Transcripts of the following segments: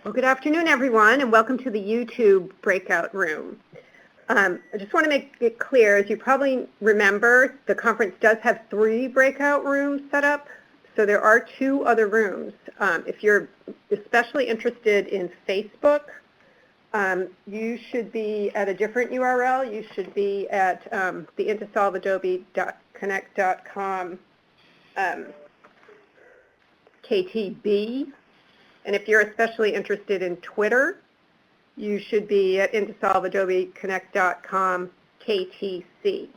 Well, good afternoon, everyone, and welcome to the YouTube breakout room. I just want to make it clear, as you probably remember, the conference does have 3 breakout rooms set up, so there are 2 other rooms. If you're especially interested in Facebook, you should be at a different URL. You should be at the intosolveadobe.connect.com KTB. And if you're especially interested in Twitter, you should be at intosolveadobeconnect.com KTC.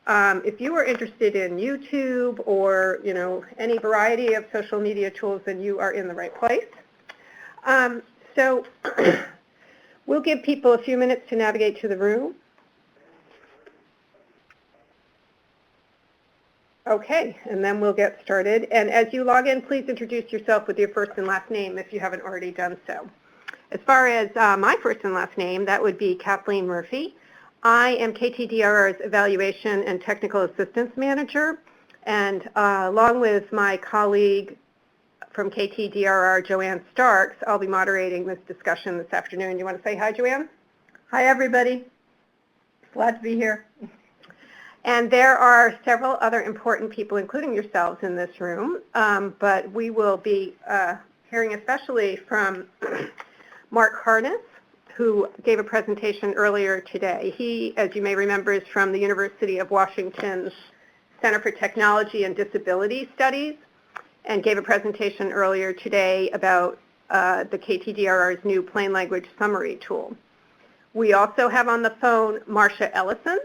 If you are interested in YouTube or, any variety of social media tools, then you are in the right place. So we'll give people a few minutes to navigate to the room. Okay, and then we'll get started. And as you log in, please introduce yourself with your first and last name if you haven't already done so. As far as my first and last name, that would be Kathleen Murphy. I am KTDRR's Evaluation and Technical Assistance Manager, and along with my colleague from KTDRR, Joanne Starks, I'll be moderating this discussion this afternoon. You want to say hi, Joanne? Hi, everybody. Glad to be here. And there are several other important people, including yourselves, in this room, but we will be hearing especially from Mark Harness, who gave a presentation earlier today. He, as you may remember, is from the University of Washington's Center for Technology and Disability Studies, and gave a presentation earlier today about the KTDRR's new plain language summary tool. We also have on the phone Marcia Ellison.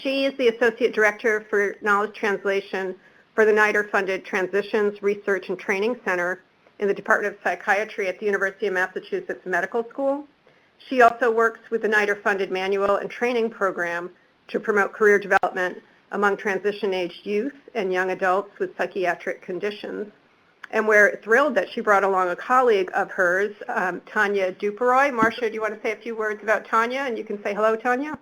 She is the Associate Director for Knowledge Translation for the NIDER-funded Transitions Research and Training Center in the Department of Psychiatry at the University of Massachusetts Medical School. She also works with the NIDER-funded Manual and Training Program to promote career development among transition-aged youth and young adults with psychiatric conditions. And we're thrilled that she brought along a colleague of hers, Tanya Duperoy. Marcia, do you want to say a few words about Tanya? And you can say hello, Tanya.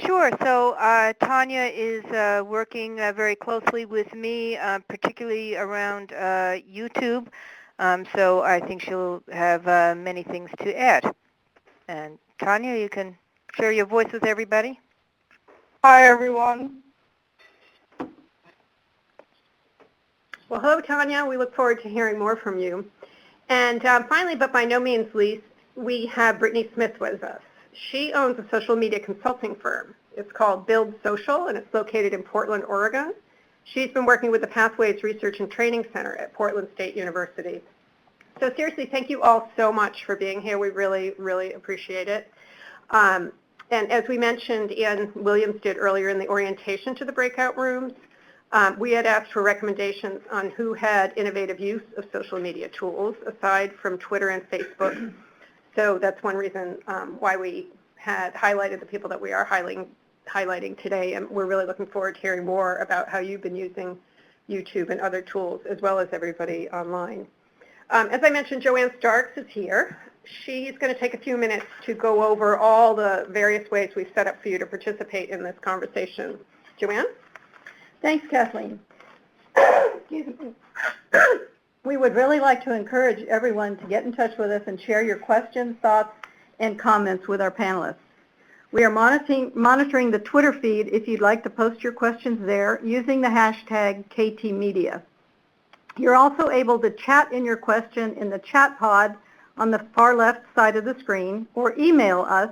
Sure. So Tanya is working very closely with me, particularly around YouTube. So I think she'll have many things to add. And Tanya, you can share your voice with everybody. Hi, everyone. Well, hello, Tanya. We look forward to hearing more from you. And finally, but by no means least, we have Brittany Smith with us. She owns a social media consulting firm. It's called Build Social, and it's located in Portland, Oregon. She's been working with the Pathways Research and Training Center at Portland State University. So seriously, thank you all so much for being here. We really, really appreciate it. And as we mentioned, Ian Williams did earlier in the orientation to the breakout rooms, we had asked for recommendations on who had innovative use of social media tools aside from Twitter and Facebook. So that's one reason why we had highlighted the people that we are highlighting today, and we're really looking forward to hearing more about how you've been using YouTube and other tools, as well as everybody online. As I mentioned, Joanne Starks is here. She's going to take a few minutes to go over all the various ways we've set up for you to participate in this conversation. Joanne? Thanks, Kathleen. Excuse me. We would really like to encourage everyone to get in touch with us and share your questions, thoughts, and comments with our panelists. We are monitoring the Twitter feed if you'd like to post your questions there using the hashtag KTmedia. You're also able to chat in your question in the chat pod on the far left side of the screen or email us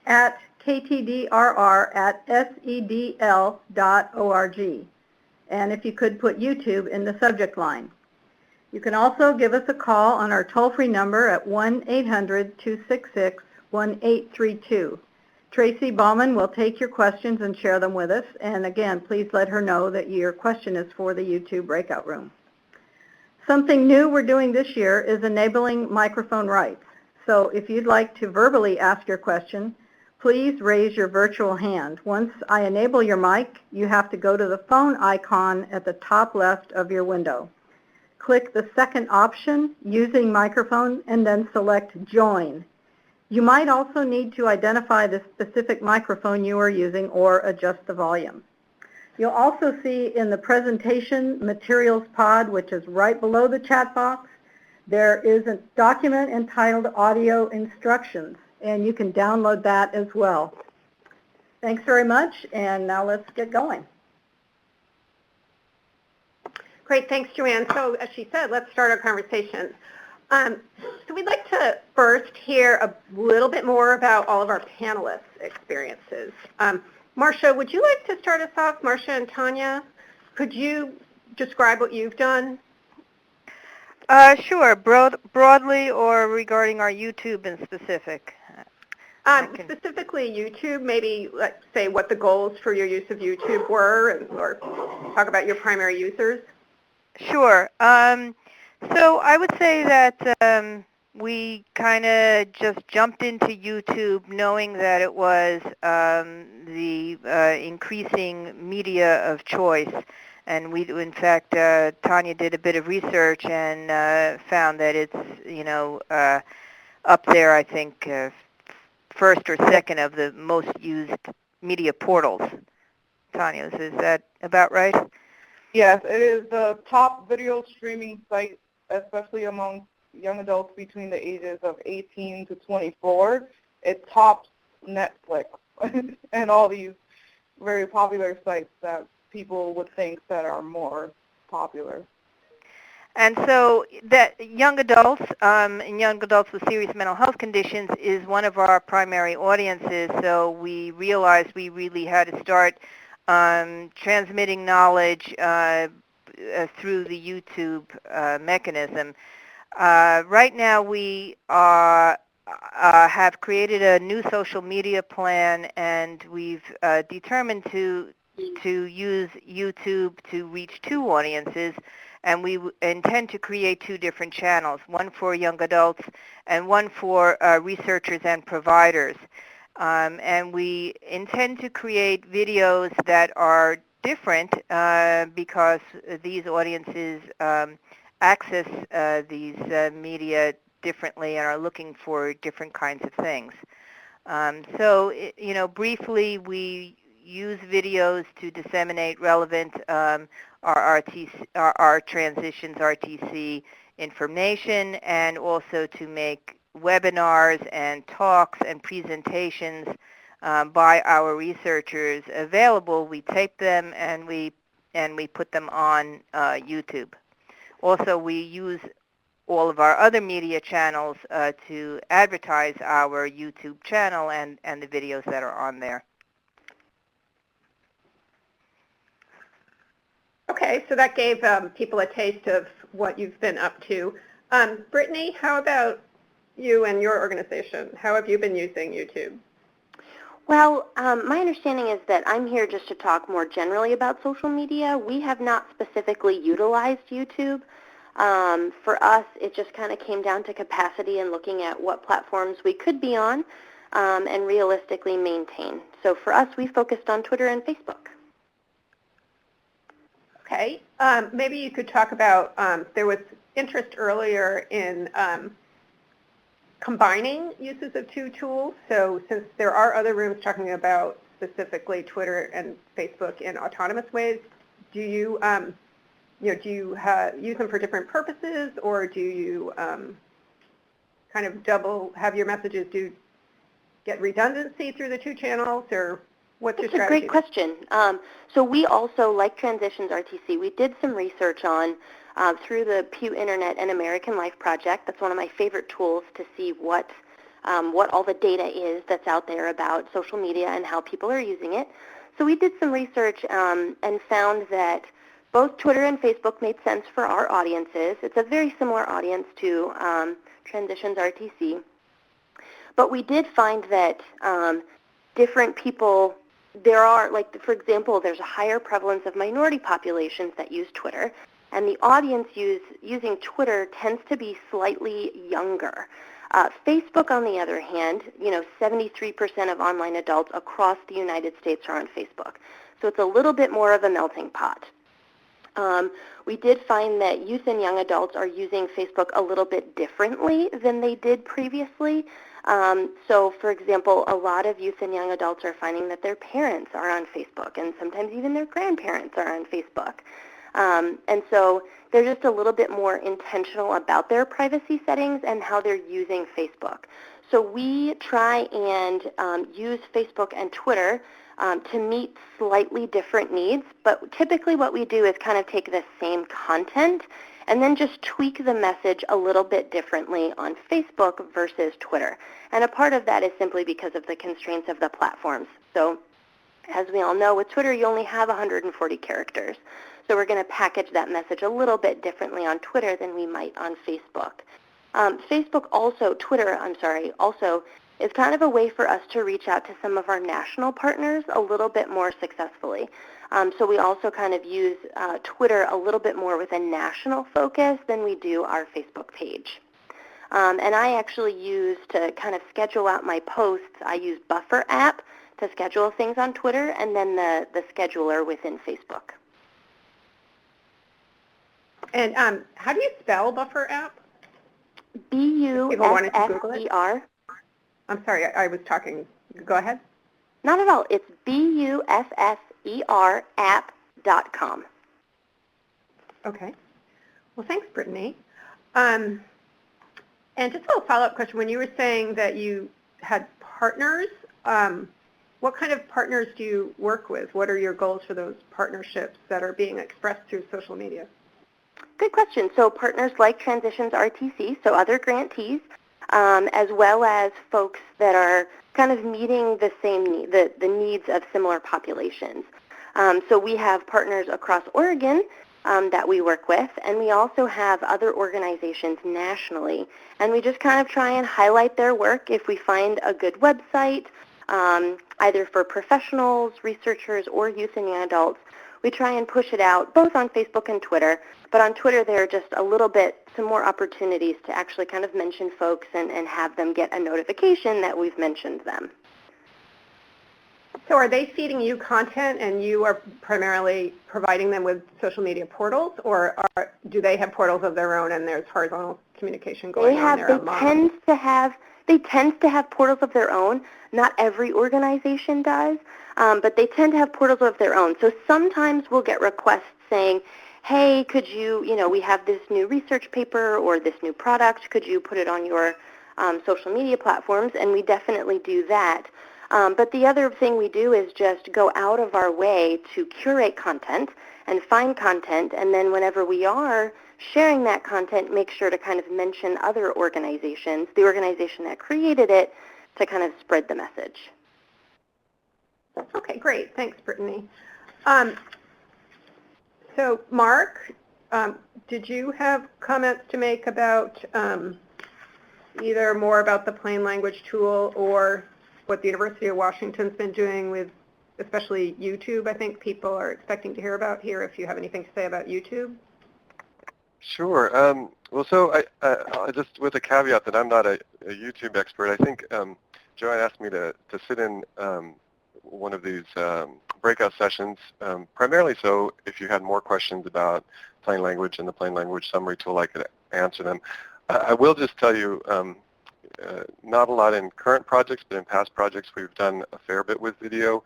at ktdrr@sedl.org. And if you could put YouTube in the subject line. You can also give us a call on our toll-free number at 1-800-266-1832. Tracy Bauman will take your questions and share them with us. And again, please let her know that your question is for the YouTube breakout room. Something new we're doing this year is enabling microphone rights. So if you'd like to verbally ask your question, please raise your virtual hand. Once I enable your mic, you have to go to the phone icon at the top left of your window. Click the second option, Using Microphone, and then select Join. You might also need to identify the specific microphone you are using or adjust the volume. You'll also see in the presentation materials pod, which is right below the chat box, There is a document entitled Audio Instructions, and you can download that as well. Thanks very much, and now let's get going. Great, thanks, Joanne. So as she said, let's start our conversation. So we'd like to first hear a little bit more about all of our panelists' experiences. Marcia, would you like to start us off? Marcia and Tanya, could you describe what you've done? Sure. Broadly or regarding our YouTube in specific? Specifically YouTube, maybe let's say what the goals for your use of YouTube were, or talk about your primary users. Sure. So I would say that we kind of just jumped into YouTube knowing that it was the increasing media of choice. And we, in fact, Tanya did a bit of research and found that it's, up there, I think, first or second of the most used media portals. Tanya, is that about right? Yes, it is the top video streaming site, especially among young adults between the ages of 18 to 24. It tops Netflix and all these very popular sites that people would think that are more popular. And so that young adults and young adults with serious mental health conditions is one of our primary audiences, so we realized we really had to start transmitting knowledge through the YouTube mechanism. Right now we have created a new social media plan, and we've determined to use YouTube to reach two audiences, and we intend to create two different channels, one for young adults and one for researchers and providers. And we intend to create videos that are different because these audiences access these media differently and are looking for different kinds of things. So, briefly, we use videos to disseminate relevant our transitions RTC information, and also to make webinars and talks and presentations by our researchers available. We tape them and we put them on YouTube. Also, we use all of our other media channels to advertise our YouTube channel and the videos that are on there. Okay, so that gave people a taste of what you've been up to. Brittany, how about you and your organization? How have you been using YouTube? Well, my understanding is that I'm here just to talk more generally about social media. We have not specifically utilized YouTube. For us, it just kind of came down to capacity and looking at what platforms we could be on and realistically maintain. So for us, we focused on Twitter and Facebook. Okay, maybe you could talk about, there was interest earlier in combining uses of two tools. So since there are other rooms talking about specifically Twitter and Facebook in autonomous ways, do you, do you use them for different purposes, or do you kind of have your messages get redundancy through the two channels, or what's your strategy? That's a great question. So we also, like Transitions RTC, we did some research on through the Pew Internet and American Life Project. That's one of my favorite tools to see what all the data is that's out there about social media and how people are using it. So we did some research and found that both Twitter and Facebook made sense for our audiences. It's a very similar audience to Transitions RTC. But we did find that different people, there are, like, for example, there's a higher prevalence of minority populations that use Twitter, and the audience using Twitter tends to be slightly younger. Facebook, on the other hand, 73% of online adults across the United States are on Facebook. So it's a little bit more of a melting pot. We did find that youth and young adults are using Facebook a little bit differently than they did previously. So, for example, a lot of youth and young adults are finding that their parents are on Facebook, and sometimes even their grandparents are on Facebook. And so they're just a little bit more intentional about their privacy settings and how they're using Facebook. So we try and use Facebook and Twitter to meet slightly different needs, but typically what we do is kind of take the same content and then just tweak the message a little bit differently on Facebook versus Twitter. And a part of that is simply because of the constraints of the platforms. So as we all know, with Twitter, you only have 140 characters. So we're going to package that message a little bit differently on Twitter than we might on Facebook. Twitter also is kind of a way for us to reach out to some of our national partners a little bit more successfully. So we also kind of use Twitter a little bit more with a national focus than we do our Facebook page. And I actually use, to kind of schedule out my posts, I use Buffer app to schedule things on Twitter, and then the scheduler within Facebook. And how do you spell Buffer app? B-U-F-F-E-R. I'm sorry, I was talking. Go ahead. Not at all. It's B-U-F-F-E-R app.com. Okay. Well, thanks, Brittany. And just a little follow-up question. When you were saying that you had partners, what kind of partners do you work with? What are your goals for those partnerships that are being expressed through social media? Good question. So partners like Transitions RTC, so other grantees, as well as folks that are kind of meeting the same the needs of similar populations. So we have partners across Oregon that we work with, and we also have other organizations nationally. And we just kind of try and highlight their work if we find a good website, either for professionals, researchers, or youth and young adults. We try and push it out both on Facebook and Twitter, but on Twitter there are just a little bit, some more opportunities to actually kind of mention folks and have them get a notification that we've mentioned them. So are they feeding you content and you are primarily providing them with social media portals, or do they have portals of their own and there's horizontal communication going on there among them? They tend to have portals of their own. Not every organization does, but they tend to have portals of their own. So sometimes we'll get requests saying, hey, could you, we have this new research paper or this new product, could you put it on your social media platforms? And we definitely do that. But the other thing we do is just go out of our way to curate content and find content, and then whenever we are sharing that content, make sure to kind of mention other organizations, the organization that created it, to kind of spread the message. Okay, great. Thanks, Brittany. So, Mark, did you have comments to make about either more about the plain language tool or what the University of Washington's been doing with especially YouTube? I think people are expecting to hear about here if you have anything to say about YouTube. Sure. Well, so I just with a caveat that I'm not a YouTube expert, I think Joanne asked me to sit in one of these breakout sessions, primarily so if you had more questions about plain language and the plain language summary tool, I could answer them. I will just tell you, not a lot in current projects, but in past projects we've done a fair bit with video,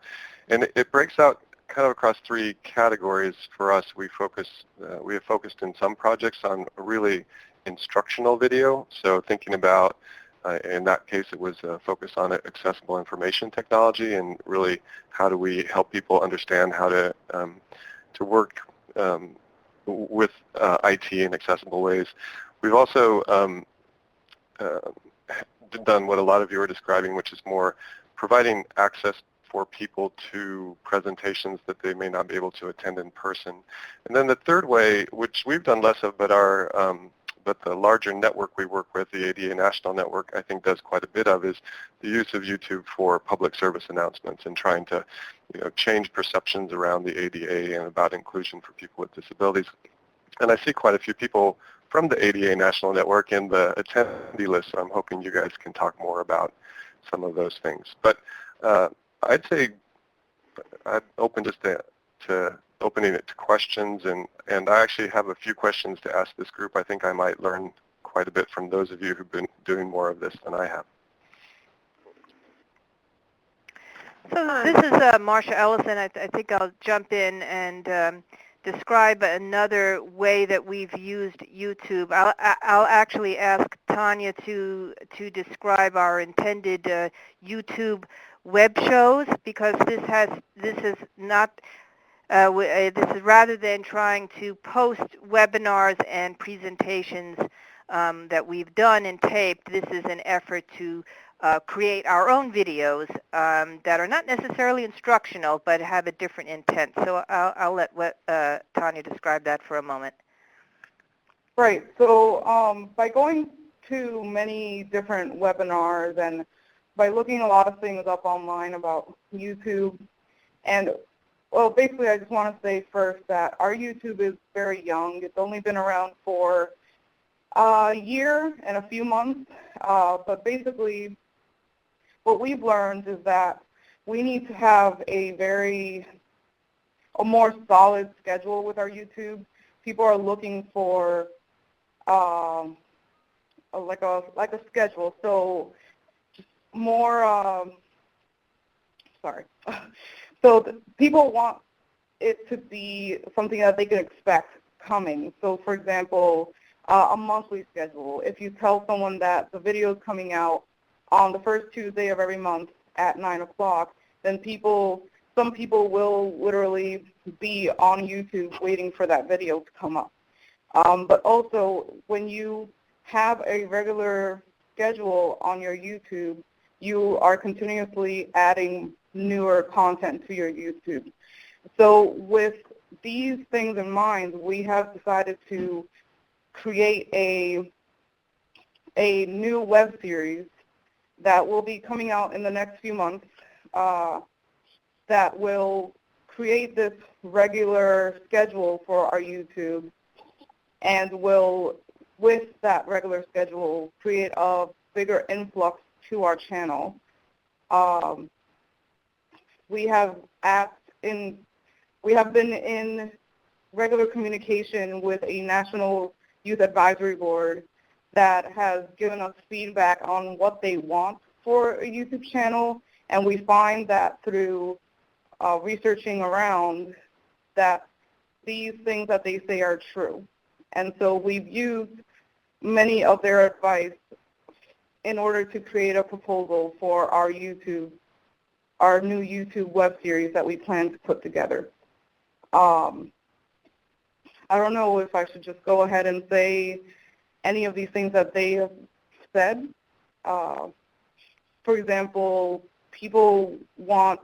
and it breaks out kind of across three categories for us. We have focused in some projects on really instructional video, so thinking about, in that case it was a focus on accessible information technology and really how do we help people understand how to work with IT in accessible ways. We've also done what a lot of you are describing, which is more providing access for people to presentations that they may not be able to attend in person. And then the third way, which we've done less of, but the larger network we work with, the ADA National Network, I think does quite a bit of, is the use of YouTube for public service announcements and trying to change perceptions around the ADA and about inclusion for people with disabilities. And I see quite a few people from the ADA National Network in the attendee list, so I'm hoping you guys can talk more about some of those things. But I'd say I'm open just to opening it to questions, and I actually have a few questions to ask this group. I think I might learn quite a bit from those of you who've been doing more of this than I have. So this is Marsha Ellison. I think I'll jump in and describe another way that we've used YouTube. I'll actually ask Tanya to describe our intended YouTube web shows, because this is not this is rather than trying to post webinars and presentations that we've done and taped. This is an effort to create our own videos that are not necessarily instructional, but have a different intent. So I'll let Tanya describe that for a moment. Right. So by going to many different webinars and by looking a lot of things up online about YouTube, and well, basically I just want to say first that our YouTube is very young. It's only been around for a year and a few months, but basically what we've learned is that we need to have a more solid schedule with our YouTube. People are looking for like a schedule. So more, sorry. So people want it to be something that they can expect coming. So for example, a monthly schedule. If you tell someone that the video is coming out on the first Tuesday of every month at 9 o'clock, then some people will literally be on YouTube waiting for that video to come up. But also, when you have a regular schedule on your YouTube, you are continuously adding newer content to your YouTube. So with these things in mind, we have decided to create a new web series that will be coming out in the next few months that will create this regular schedule for our YouTube, and will, with that regular schedule, create a bigger influx to our channel. We have been in regular communication with a National Youth Advisory Board that has given us feedback on what they want for a YouTube channel, and we find that through researching around that these things that they say are true. And so we've used many of their advice in order to create a proposal for our new YouTube web series that we plan to put together. I don't know if I should just go ahead and say any of these things that they have said. For example, people want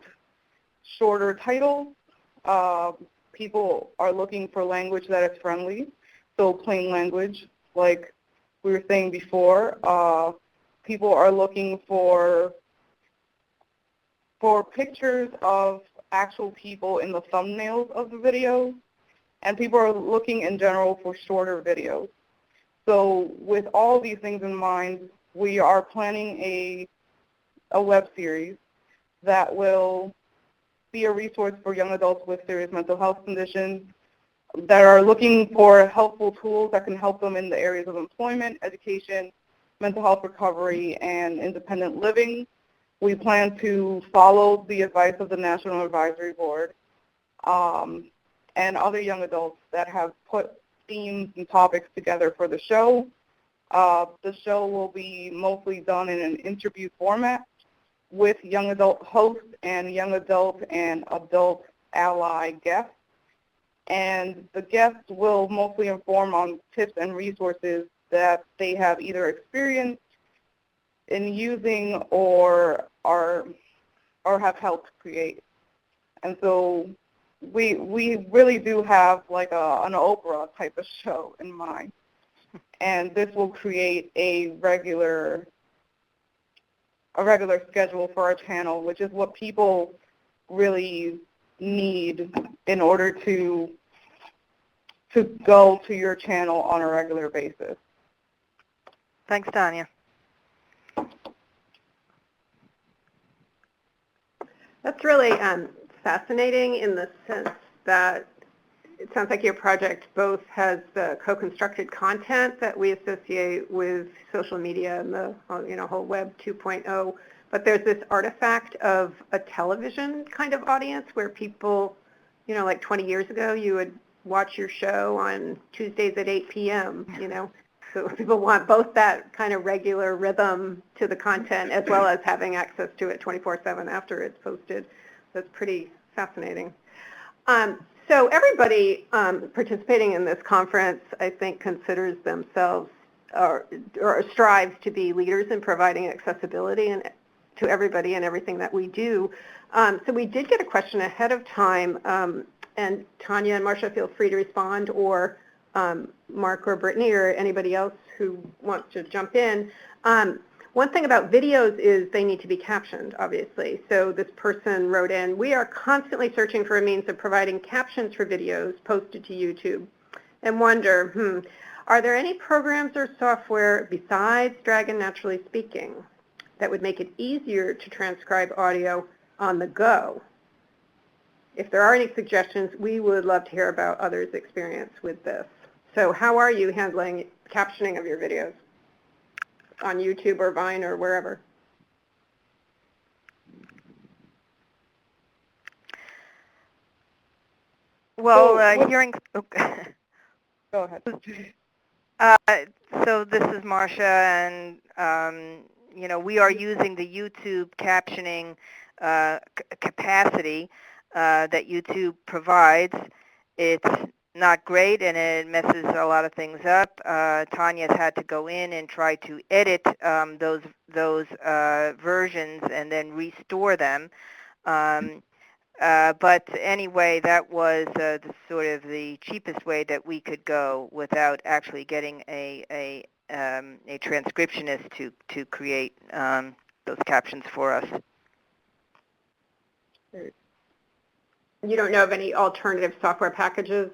shorter titles. People are looking for language that is friendly, so plain language, like we were saying before. People are looking for pictures of actual people in the thumbnails of the videos, and people are looking in general for shorter videos. So with all these things in mind, we are planning a web series that will be a resource for young adults with serious mental health conditions that are looking for helpful tools that can help them in the areas of employment, education, mental health recovery, and independent living. We plan to follow the advice of the National Advisory Board and other young adults that have put themes and topics together for the show. The show will be mostly done in an interview format with young adult hosts and young adult and adult ally guests. And the guests will mostly inform on tips and resources that they have either experienced in using or have helped create. And so we really do have like an Oprah type of show in mind. And this will create a regular schedule for our channel, which is what people really need in order to go to your channel on a regular basis. Thanks, Tanya. That's really fascinating in the sense that it sounds like your project both has the co-constructed content that we associate with social media and the whole Web 2.0, but there's this artifact of a television kind of audience where people, like 20 years ago, you would watch your show on Tuesdays at 8 p.m., So people want both that kind of regular rhythm to the content as well as having access to it 24/7 after it's posted. That's pretty fascinating. So everybody participating in this conference, I think, considers themselves or strives to be leaders in providing accessibility to everybody and everything that we do. So we did get a question ahead of time, and Tanya and Marcia, feel free to respond, or Mark or Brittany or anybody else who wants to jump in. One thing about videos is they need to be captioned, obviously. So this person wrote in, we are constantly searching for a means of providing captions for videos posted to YouTube and wonder, are there any programs or software besides Dragon Naturally Speaking that would make it easier to transcribe audio on the go? If there are any suggestions, we would love to hear about others' experience with this. So how are you handling captioning of your videos on YouTube or Vine or wherever? Well, So hearing... go ahead. So this is Marcia, and we are using the YouTube captioning capacity that YouTube provides. It's not great, and it messes a lot of things up. Tanya's had to go in and try to edit those versions and then restore them. But anyway, that was sort of the cheapest way that we could go without actually getting a transcriptionist to create those captions for us. You don't know of any alternative software packages?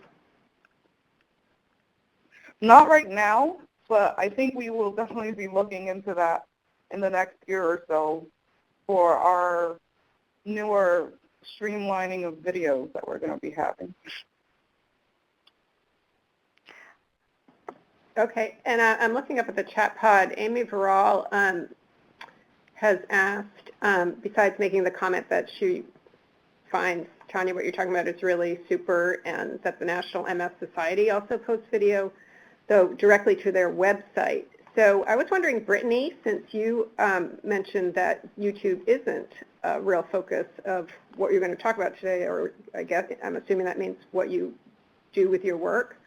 Not right now, but I think we will definitely be looking into that in the next year or so for our newer streamlining of videos that we're going to be having. Okay, and I'm looking up at the chat pod. Amy Verall has asked, besides making the comment that she finds, Tanya, what you're talking about is really super, and that the National MS Society also posts video, though directly to their website. So I was wondering, Brittany, since you mentioned that YouTube isn't a real focus of what you're going to talk about today, or I guess I'm assuming that means what you do with your work.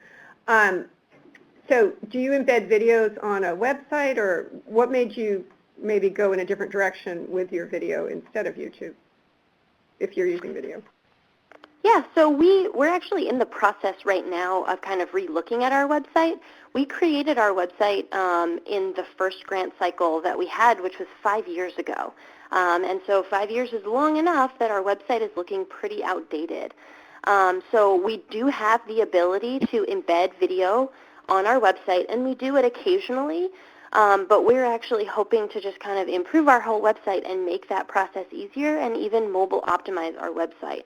So do you embed videos on a website, or what made you maybe go in a different direction with your video instead of YouTube, if you're using video? Yeah, so we're actually in the process right now of kind of re-looking at our website. We created our website in the first grant cycle that we had, which was 5 years ago. And so 5 years is long enough that our website is looking pretty outdated. So we do have the ability to embed video on our website, and we do it occasionally. But we're actually hoping to just kind of improve our whole website and make that process easier and even mobile optimize our website.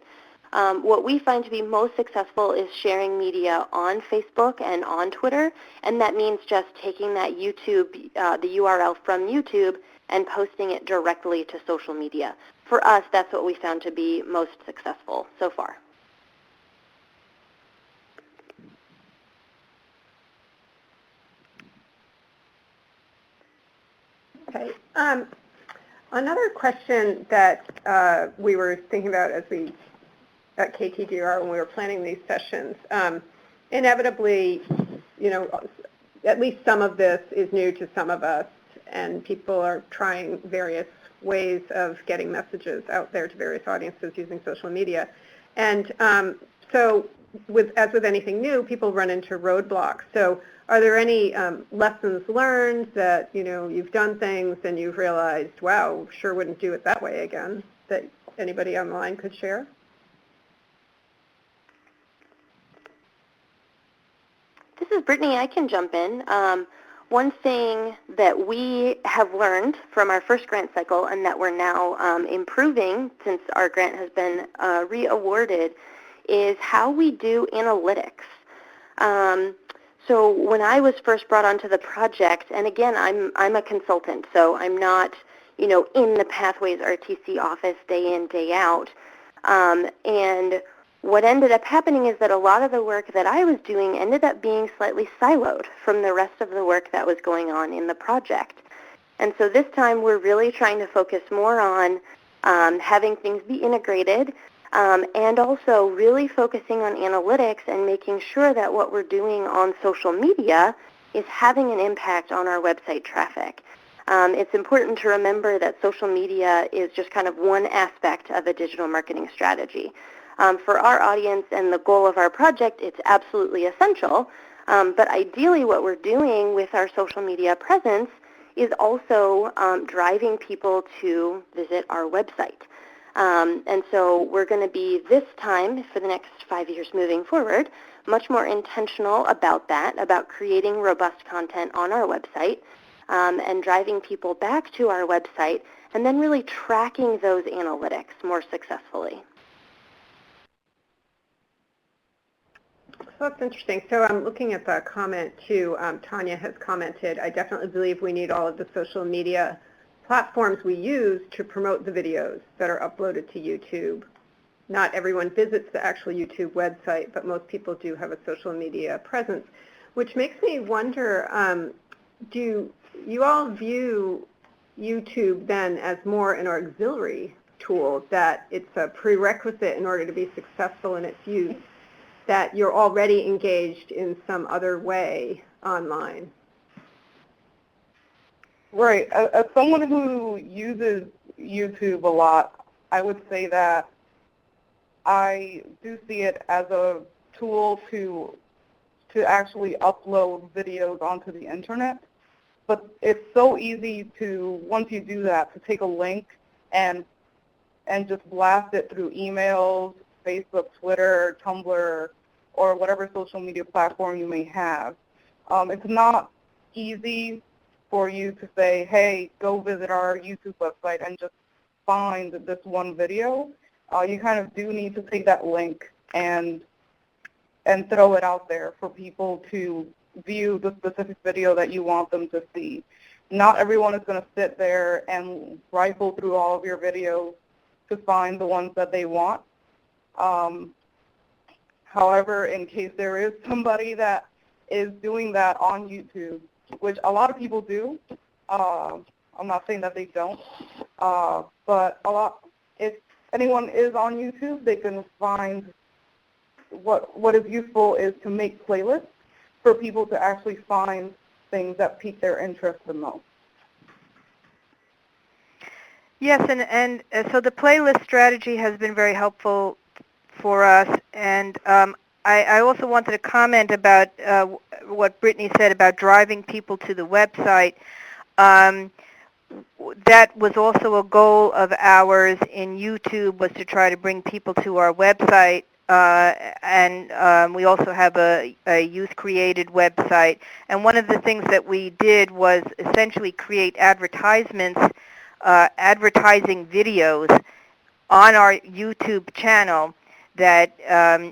What we find to be most successful is sharing media on Facebook and on Twitter, and that means just taking that YouTube, the URL from YouTube, and posting it directly to social media. For us, that's what we found to be most successful so far. Okay. Another question that we were thinking about as we at KTGR when we were planning these sessions, inevitably, at least some of this is new to some of us, and people are trying various ways of getting messages out there to various audiences using social media. And so as with anything new, people run into roadblocks. So are there any lessons learned that, you've done things and you've realized, wow, sure wouldn't do it that way again, that anybody online could share? This is Brittany. I can jump in. One thing that we have learned from our first grant cycle and that we're now improving since our grant has been re-awarded is how we do analytics. So when I was first brought onto the project, and again, I'm a consultant, so I'm not, in the Pathways RTC office day in, day out, and what ended up happening is that a lot of the work that I was doing ended up being slightly siloed from the rest of the work that was going on in the project. And so this time we're really trying to focus more on having things be integrated and also really focusing on analytics and making sure that what we're doing on social media is having an impact on our website traffic. It's important to remember that social media is just kind of one aspect of a digital marketing strategy. For our audience and the goal of our project, it's absolutely essential, but ideally what we're doing with our social media presence is also driving people to visit our website. And so we're going to be, this time, for the next 5 years moving forward, much more intentional about that, about creating robust content on our website and driving people back to our website and then really tracking those analytics more successfully. So that's interesting. So I'm looking at the comment too. Tanya has commented, I definitely believe we need all of the social media platforms we use to promote the videos that are uploaded to YouTube. Not everyone visits the actual YouTube website, but most people do have a social media presence, which makes me wonder, do you all view YouTube then as more an auxiliary tool, that it's a prerequisite in order to be successful in its use, that you're already engaged in some other way online? Right. As someone who uses YouTube a lot, I would say that I do see it as a tool to actually upload videos onto the internet. But it's so easy to, once you do that, to take a link and just blast it through emails, Facebook, Twitter, Tumblr, or whatever social media platform you may have. It's not easy for you to say, hey, go visit our YouTube website and just find this one video. You kind of do need to take that link and throw it out there for people to view the specific video that you want them to see. Not everyone is going to sit there and rifle through all of your videos to find the ones that they want. However, in case there is somebody that is doing that on YouTube, which a lot of people do, I'm not saying that they don't, but if anyone is on YouTube, they can find what is useful is to make playlists for people to actually find things that pique their interest the most. Yes, and so the playlist strategy has been very helpful for us, and I also wanted to comment about what Brittany said about driving people to the website. That was also a goal of ours in YouTube, was to try to bring people to our website, and we also have a youth-created website. And one of the things that we did was essentially create advertisements, advertising videos on our YouTube channel that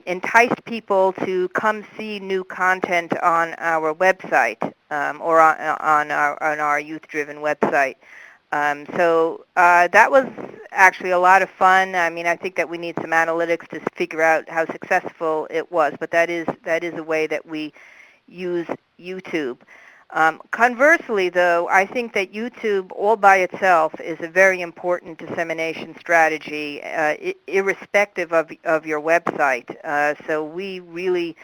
enticed people to come see new content on our website or on our youth-driven website. So that was actually a lot of fun. I mean, I think that we need some analytics to figure out how successful it was, but that is a way that we use YouTube. Conversely, though, I think that YouTube all by itself is a very important dissemination strategy, irrespective of your website. So we really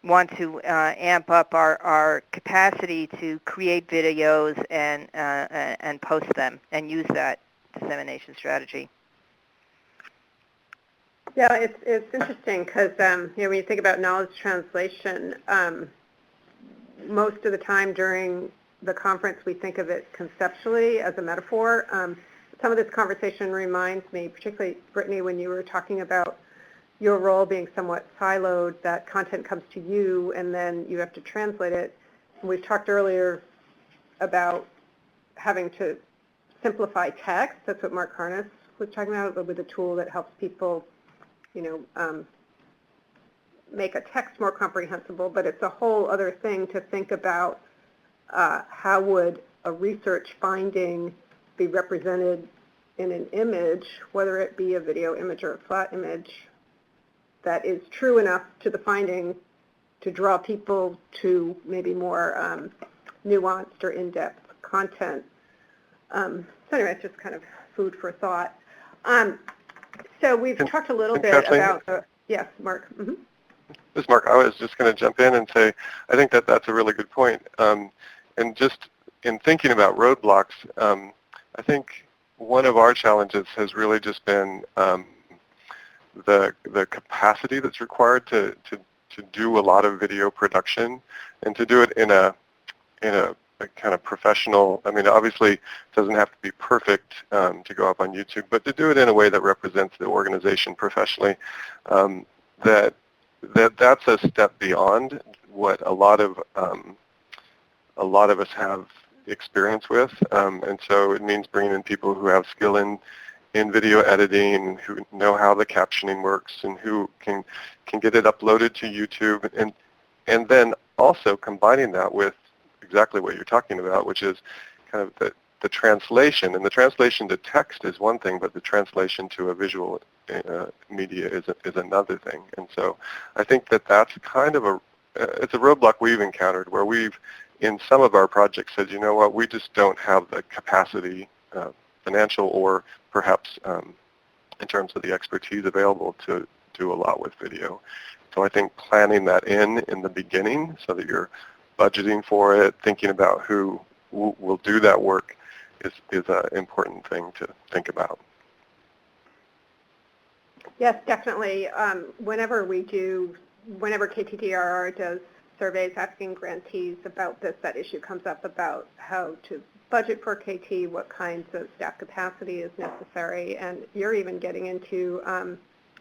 want to amp up our capacity to create videos and post them and use that dissemination strategy. Yeah, it's interesting because when you think about knowledge translation, most of the time during the conference we think of it conceptually as a metaphor. Some of this conversation reminds me, particularly Brittany, when you were talking about your role being somewhat siloed, that content comes to you and then you have to translate it. And we've talked earlier about having to simplify text. That's what Mark Harness was talking about, with a tool that helps people, make a text more comprehensible, but it's a whole other thing to think about how would a research finding be represented in an image, whether it be a video image or a flat image, that is true enough to the finding to draw people to maybe more nuanced or in-depth content. So anyway, it's just kind of food for thought. So we've talked a little bit Kathleen, about, yes, Mark. Mm-hmm. This is Mark. I was just going to jump in and say, I think that that's a really good point. And just in thinking about roadblocks, I think one of our challenges has really just been the capacity that's required to do a lot of video production and to do it in a kind of professional. I mean, obviously, it doesn't have to be perfect to go up on YouTube, but to do it in a way that represents the organization professionally. That's a step beyond what a lot of us have experience with, and so it means bringing in people who have skill in video editing, who know how the captioning works, and who can get it uploaded to YouTube, and then also combining that with exactly what you're talking about, which is kind of the translation. And the translation to text is one thing, but the translation to a visual media is another thing. And so I think that that's kind of it's a roadblock we've encountered, where we've, in some of our projects, said, you know what, we just don't have the capacity, financial or perhaps in terms of the expertise available to do a lot with video. So I think planning that in the beginning so that you're budgeting for it, thinking about who will do that work is an important thing to think about. Yes, definitely. Whenever KTDRR does surveys asking grantees about this, that issue comes up about how to budget for KT, what kinds of staff capacity is necessary, and you're even getting into,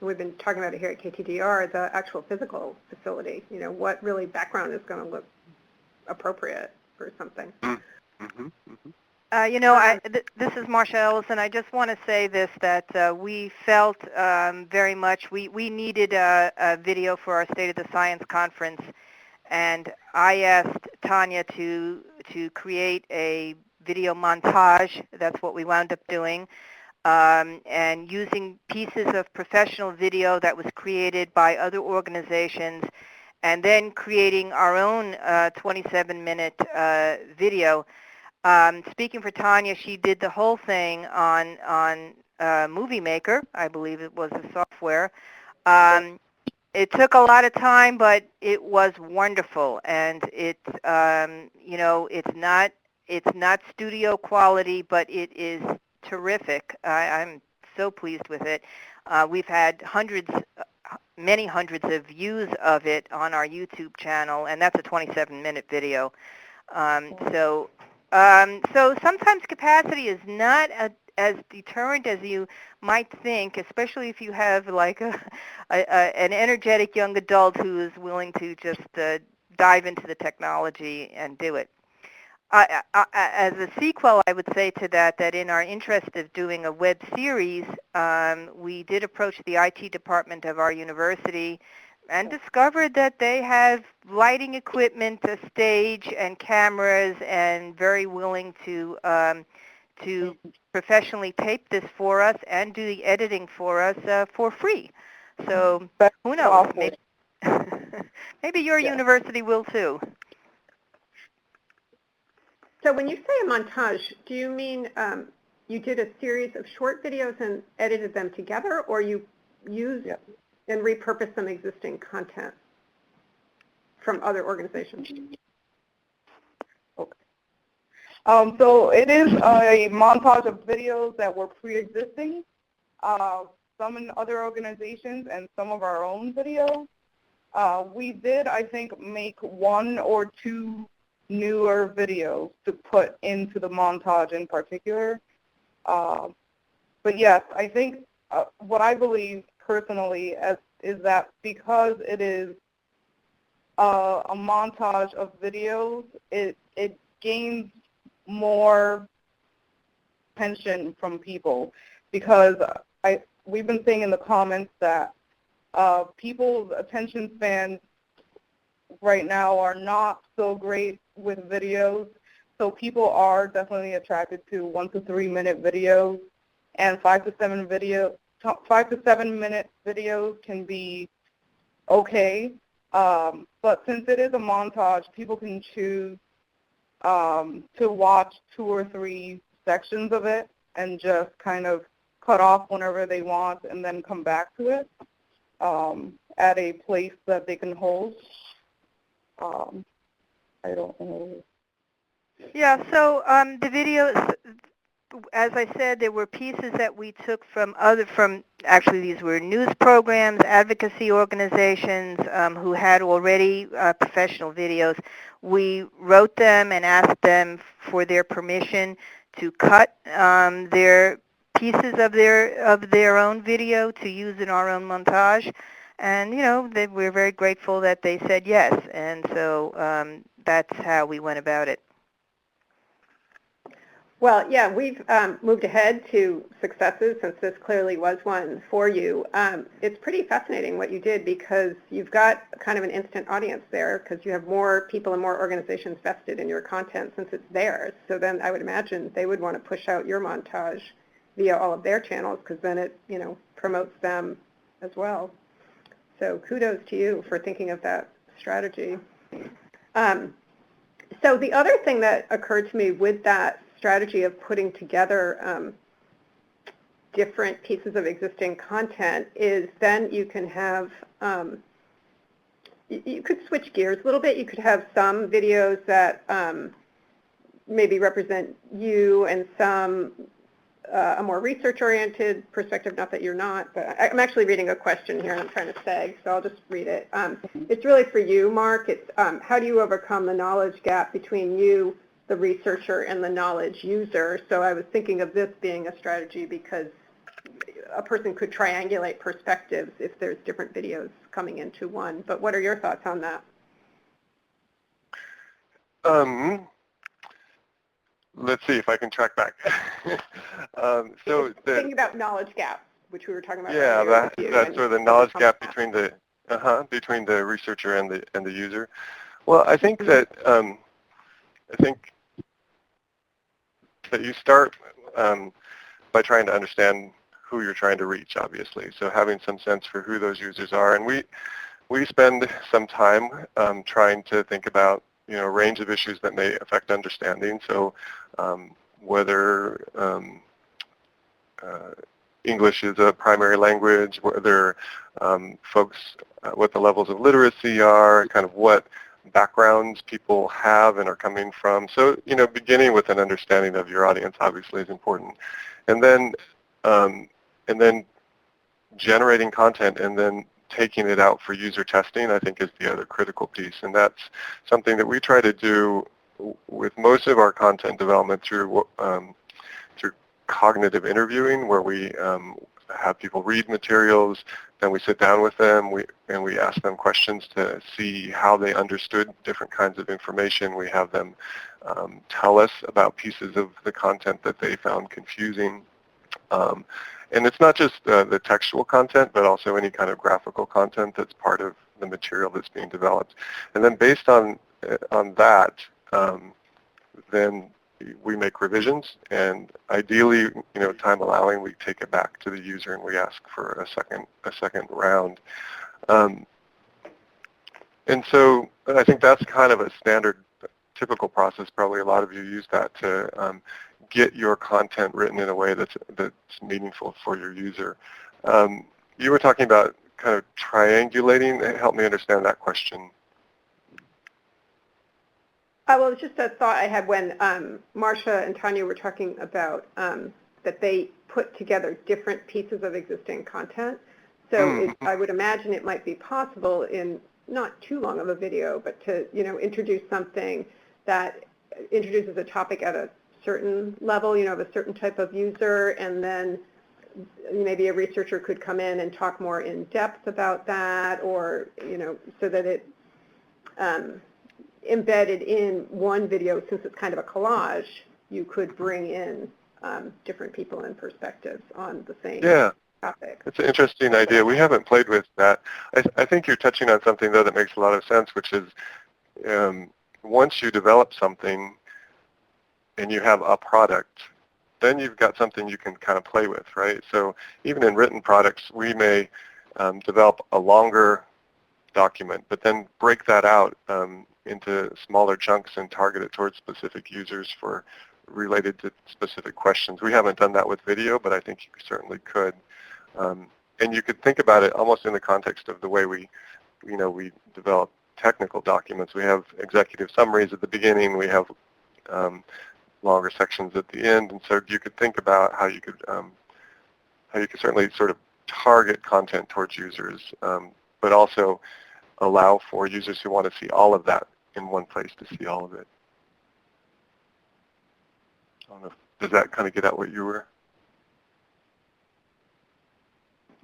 we've been talking about it here at KTDR, the actual physical facility. You know, what really background is going to look appropriate for something. Mm-hmm. Mm-hmm. You know, this is Marsha Ellison. I just want to say this, that we felt very much we needed a video for our State of the Science conference, and I asked Tanya to create a video montage. That's what we wound up doing, and using pieces of professional video that was created by other organizations, and then creating our own 27-minute video. Speaking for Tanya, she did the whole thing on Movie Maker, I believe it was the software. It took a lot of time, but it was wonderful, and you know, it's not studio quality, but it is terrific. I'm so pleased with it. We've had many hundreds of views of it on our YouTube channel, and that's a 27-minute video. So sometimes capacity is not as deterrent as you might think, especially if you have like an energetic young adult who is willing to just dive into the technology and do it. As a sequel, I would say to that in our interest of doing a web series, we did approach the IT department of our university and discovered that they have lighting equipment, a stage, and cameras, and very willing to professionally tape this for us and do the editing for us for free. So who knows? Maybe, maybe your university will too. So when you say a montage, do you mean you did a series of short videos and edited them together, or you used and repurposed some existing content from other organizations? Okay. So it is a montage of videos that were pre-existing, some in other organizations and some of our own videos. We did, I think, make one or two newer videos to put into the montage in particular. But yes, I think what I believe personally is that because it is a montage of videos, it gains more attention from people, because we've been saying in the comments that people's attention spans right now are not so great with videos, so people are definitely attracted to 1 to 3 minute videos, and 5 to 7 minute videos can be okay. But since it is a montage, people can choose to watch 2 or 3 sections of it and just kind of cut off whenever they want and then come back to it at a place that they can hold. I don't know. Yeah, so the videos, as I said, there were pieces that we took from actually these were news programs, advocacy organizations who had already professional videos. We wrote them and asked them for their permission to cut their pieces of their own video to use in our own montage. And, we're very grateful that they said yes. And so that's how we went about it. Well, yeah, we've moved ahead to successes since this clearly was one for you. It's pretty fascinating what you did because you've got kind of an instant audience there because you have more people and more organizations vested in your content since it's theirs. So then I would imagine they would want to push out your montage via all of their channels because then it, promotes them as well. So kudos to you for thinking of that strategy. So the other thing that occurred to me with that strategy of putting together different pieces of existing content is then you can have, you could switch gears a little bit. You could have some videos that maybe represent you and some a more research-oriented perspective, not that you're not, but I'm actually reading a question here and I'm trying to seg, so I'll just read it. It's really for you, Mark. It's how do you overcome the knowledge gap between you, the researcher, and the knowledge user? So I was thinking of this being a strategy because a person could triangulate perspectives if there's different videos coming into one. But what are your thoughts on that? Let's see if I can track back. Thinking about knowledge gaps, which we were talking about. Yeah, earlier, that's sort of the knowledge gap between the researcher and the user. Well, I think that you start by trying to understand who you're trying to reach, obviously. So having some sense for who those users are, and we spend some time trying to think about a range of issues that may affect understanding. So whether English is a primary language, whether folks, what the levels of literacy are, kind of what backgrounds people have and are coming from. So, beginning with an understanding of your audience obviously is important. And then generating content and then taking it out for user testing, I think, is the other critical piece. And that's something that we try to do with most of our content development through cognitive interviewing, where we have people read materials, then we sit down with them, and we ask them questions to see how they understood different kinds of information. We have them tell us about pieces of the content that they found confusing. And it's not just the textual content, but also any kind of graphical content that's part of the material that's being developed. And then based on that, then we make revisions, and ideally, time allowing, we take it back to the user and we ask for a second round. And so I think that's kind of a standard, typical process. Probably a lot of you use that to get your content written in a way that's meaningful for your user. You were talking about kind of triangulating. Help me understand that question. Well, it's just a thought I had when Marcia and Tanya were talking about that they put together different pieces of existing content. So I would imagine it might be possible in not too long of a video, but to introduce something that introduces a topic at a certain level, of a certain type of user, and then maybe a researcher could come in and talk more in depth about that, or so that it embedded in one video, since it's kind of a collage, you could bring in different people and perspectives on the same topic. It's an interesting idea. We haven't played with that. I think you're touching on something, though, that makes a lot of sense, which is once you develop something and you have a product, then you've got something you can kind of play with, right? So even in written products, we may develop a longer document, but then break that out into smaller chunks and target it towards specific users for related to specific questions. We haven't done that with video, but I think you certainly could. And you could think about it almost in the context of the way we develop technical documents. We have executive summaries at the beginning. We have longer sections at the end, and so you could think about how you could certainly sort of target content towards users, but also allow for users who want to see all of that in one place to see all of it. I don't know, does that kind of get at what you were?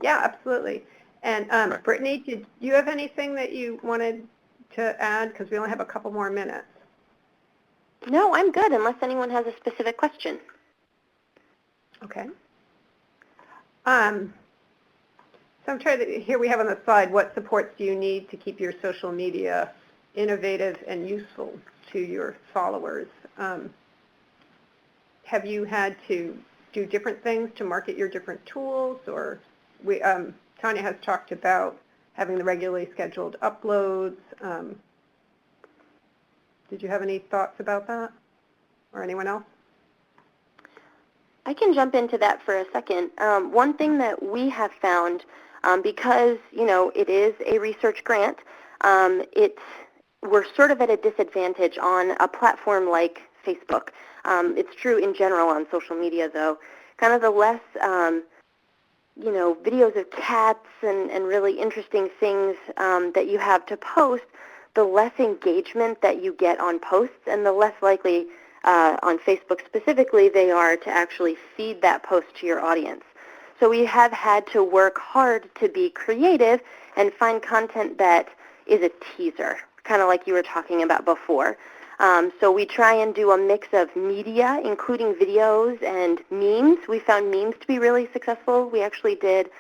Yeah, absolutely. And Brittany, did you have anything that you wanted to add? Because we only have a couple more minutes. No, I'm good, unless anyone has a specific question. Okay. So I'm trying to, here we have on the slide, what supports do you need to keep your social media innovative and useful to your followers? Have you had to do different things to market your different tools? Or Tanya has talked about having the regularly scheduled uploads. Did you have any thoughts about that, or anyone else? I can jump into that for a second. One thing that we have found, because it is a research grant, we're sort of at a disadvantage on a platform like Facebook. It's true in general on social media, though. Kind of the less, videos of cats and really interesting things that you have to post, the less engagement that you get on posts, and the less likely on Facebook specifically they are to actually feed that post to your audience. So we have had to work hard to be creative and find content that is a teaser, kind of like you were talking about before. So we try and do a mix of media, including videos and memes. We found memes to be really successful. We actually did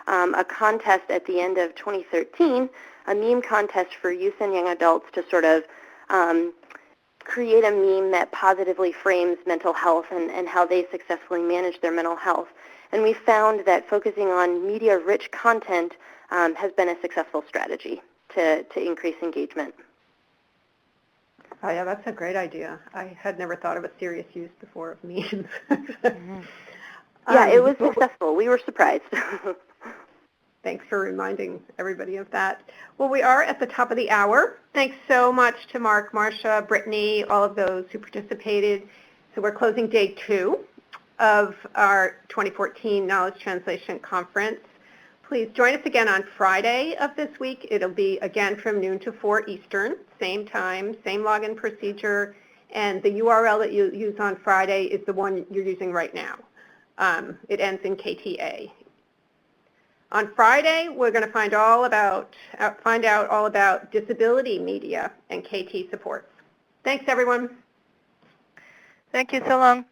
a contest at the end of 2013, a meme contest for youth and young adults to sort of create a meme that positively frames mental health and how they successfully manage their mental health. And we found that focusing on media-rich content has been a successful strategy to increase engagement. Oh, yeah, that's a great idea. I had never thought of a serious use before of memes. Yeah, it was successful. We were surprised. Thanks for reminding everybody of that. Well, we are at the top of the hour. Thanks so much to Mark, Marcia, Brittany, all of those who participated. So we're closing day 2 of our 2014 Knowledge Translation Conference. Please join us again on Friday of this week. It'll be again from noon to 4 Eastern, same time, same login procedure, and the URL that you use on Friday is the one you're using right now. It ends in KTA. On Friday, we're going to find out all about disability media and KT supports. Thanks, everyone. Thank you so long.